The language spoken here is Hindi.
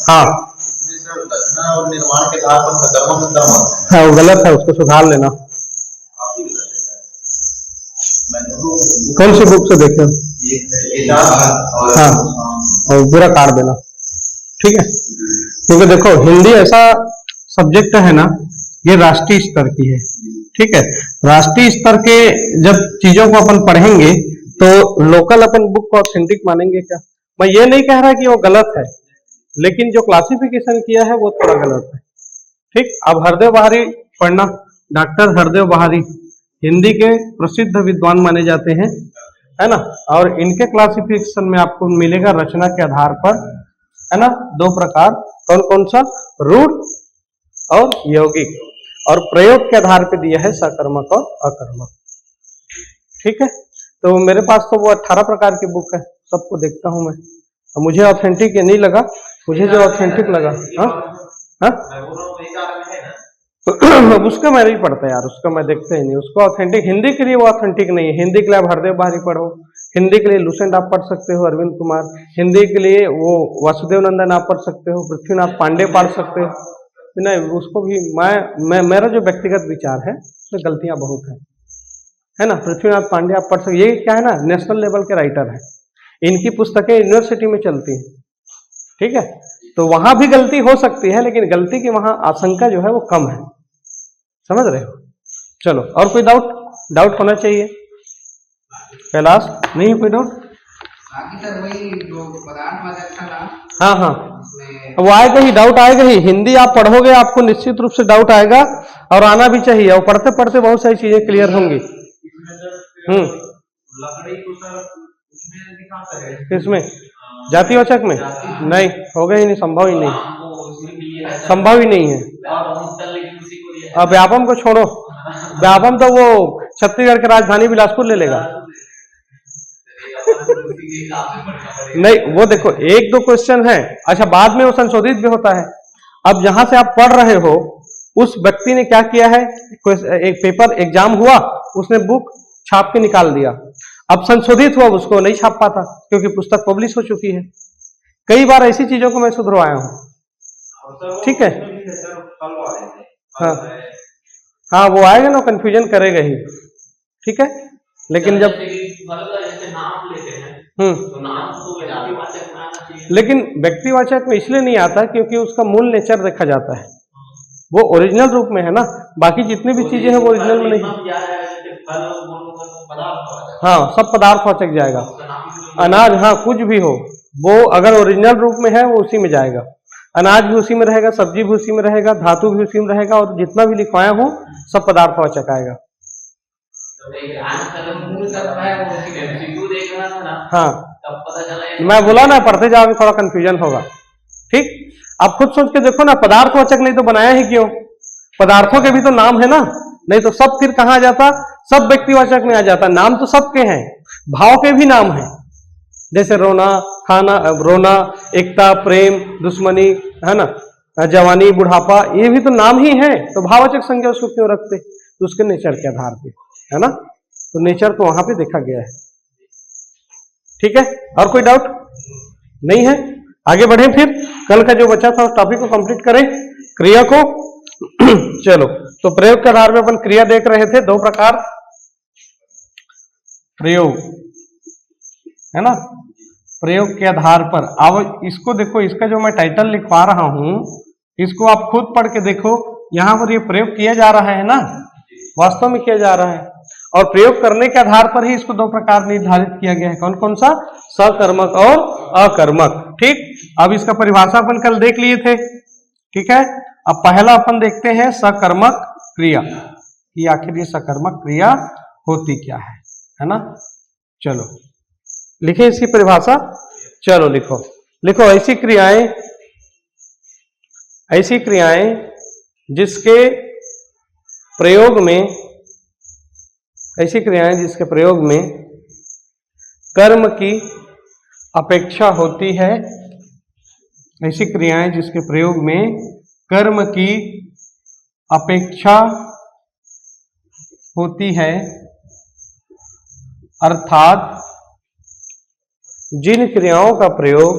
हाँ रचना और निर्माण के आधार पर सकर्मक हाँ, वो गलत है, उसको सुधार लेना। कौन सी बुक से देखे हो? हाँ, और पूरा काट देना, ठीक है। क्योंकि देखो हिंदी ऐसा सब्जेक्ट है ना, ये राष्ट्रीय स्तर की है, ठीक है। राष्ट्रीय स्तर के जब चीजों को अपन पढ़ेंगे तो लोकल अपन बुक को ऑथेंटिक मानेंगे क्या? मैं ये नहीं कह रहा कि वो गलत है, लेकिन जो क्लासिफिकेशन किया है वो थोड़ा गलत है, ठीक। अब हरदेव बहारी पढ़ना, डॉक्टर हरदेव बहारी हिंदी के प्रसिद्ध विद्वान माने जाते हैं, है ना। और इनके क्लासिफिकेशन में आपको मिलेगा रचना के आधार पर, है ना, दो प्रकार, कौन कौन सा? रूढ़ और यौगिक, और प्रयोग के आधार पर दिया है सकर्मक और अकर्मक, ठीक है। तो मेरे पास तो वो 18 प्रकार की बुक है, सबको देखता हूं मैं, और मुझे ऑथेंटिक ये नहीं लगा, मुझे जो ऑथेंटिक लगा, हाँ हाँ अब उसका मैं नहीं पढ़ता यार, उसका मैं देखता ही नहीं, उसको ऑथेंटिक, हिंदी के लिए वो ऑथेंटिक नहीं है। हिंदी के लिए आप हरदेव बहारी पढ़ो, हिंदी के लिए लुसेंट आप पढ़ सकते हो, अरविंद कुमार, हिंदी के लिए वो वासुदेव नंदन आप पढ़ सकते हो, पृथ्वीनाथ पांडे पढ़ सकते हो, नहीं उसको भी मैं मेरा जो व्यक्तिगत विचार है उसमें गलतियां बहुत है ना। पृथ्वीनाथ पांडे आप पढ़ सकते, ये क्या है ना, नेशनल लेवल के राइटर है, इनकी पुस्तकें यूनिवर्सिटी में चलती हैं, ठीक है। तो वहां भी गलती हो सकती है, लेकिन गलती की वहां आशंका जो है वो कम है, समझ रहे हो। चलो, और कोई डाउट होना चाहिए? कैलाश नहीं है कोई डाउट? सर वही जो पदार्थवाचक था ना, हाँ हाँ, वो आएगा ही, डाउट आएगा ही। हिंदी आप पढ़ोगे आपको निश्चित रूप से डाउट आएगा, और आना भी चाहिए, और पढ़ते पढ़ते बहुत सारी चीजें क्लियर होंगी। किसमें? जातिवाचक में? नहीं होगा ही नहीं, संभव ही नहीं, संभव ही नहीं है। अब व्यापम को छोड़ो, व्यापम तो वो छत्तीसगढ़ की राजधानी बिलासपुर ले लेगा। नहीं, वो देखो एक दो क्वेश्चन है, अच्छा बाद में वो संशोधित भी होता है। अब जहां से आप पढ़ रहे हो उस व्यक्ति ने क्या किया है, एक पेपर एग्जाम हुआ, उसने बुक छाप के निकाल दिया, अब संशोधित हुआ, उसको नहीं छाप पाता क्योंकि पुस्तक पब्लिश हो चुकी है। कई बार ऐसी चीजों को मैं सुधरवाया हूं, ठीक है। हाँ हाँ, वो आएगा ना, कंफ्यूजन करेगा ही, ठीक है। लेकिन जब लेकिन व्यक्तिवाचक में इसलिए नहीं आता क्योंकि उसका मूल नेचर देखा जाता है, वो ओरिजिनल रूप में है ना, बाकी जितनी भी चीजें हैं वो ओरिजिनल में नहीं। हाँ, सब पदार्थवाचक जाएगा, अनाज, हाँ कुछ भी हो, वो अगर ओरिजिनल रूप में है वो उसी में जाएगा, अनाज भी उसी में रहेगा, सब्जी भी उसी में रहेगा, धातु भी उसी में रहेगा, और जितना भी लिखवाया हो सब पदार्थवाचक आएगा। हाँ, मैं बोला ना, पढ़ते जाओगे थोड़ा कंफ्यूजन होगा, ठीक। आप खुद सोच के देखो ना, पदार्थवाचक नहीं तो बनाया ही क्यों? पदार्थों के भी तो नाम है ना, नहीं तो सब फिर कहाँ आ जाता? सब व्यक्तिवाचक में आ जाता। नाम तो सबके हैं, भाव के भी नाम है, जैसे रोना, खाना, रोना, एकता, प्रेम, दुश्मनी, है ना, जवानी, बुढ़ापा, ये भी तो नाम ही है, तो भाववाचक संज्ञा उसको क्यों रखते? तो उसके नेचर के आधार पे, है ना, तो नेचर तो वहां पे देखा गया है, ठीक है। और कोई डाउट नहीं है? आगे बढ़े फिर, कल का जो बचा था उस टॉपिक को कंप्लीट करें, क्रिया को। चलो, तो प्रयोग के आधार पर अपन क्रिया देख रहे थे, दो प्रकार प्रयोग, है ना, प्रयोग के आधार पर। अब इसको देखो, इसका जो मैं टाइटल लिखवा रहा हूं इसको आप खुद पढ़ के देखो, यहां पर ये प्रयोग किया जा रहा है ना, वास्तव में किया जा रहा है, और प्रयोग करने के आधार पर ही इसको दो प्रकार निर्धारित किया गया है, कौन कौन सा? सकर्मक और अकर्मक, ठीक। अब इसका परिभाषा अपन कल देख लिए थे, ठीक है। अब पहला अपन देखते हैं सकर्मक क्रिया, कि आखिर ये सकर्मक क्रिया होती क्या है ना। चलो लिखे इसकी परिभाषा, चलो लिखो ऐसी क्रियाएं जिसके प्रयोग में कर्म की अपेक्षा होती है, ऐसी क्रियाएं जिसके प्रयोग में कर्म की अपेक्षा होती है, अर्थात जिन क्रियाओं का प्रयोग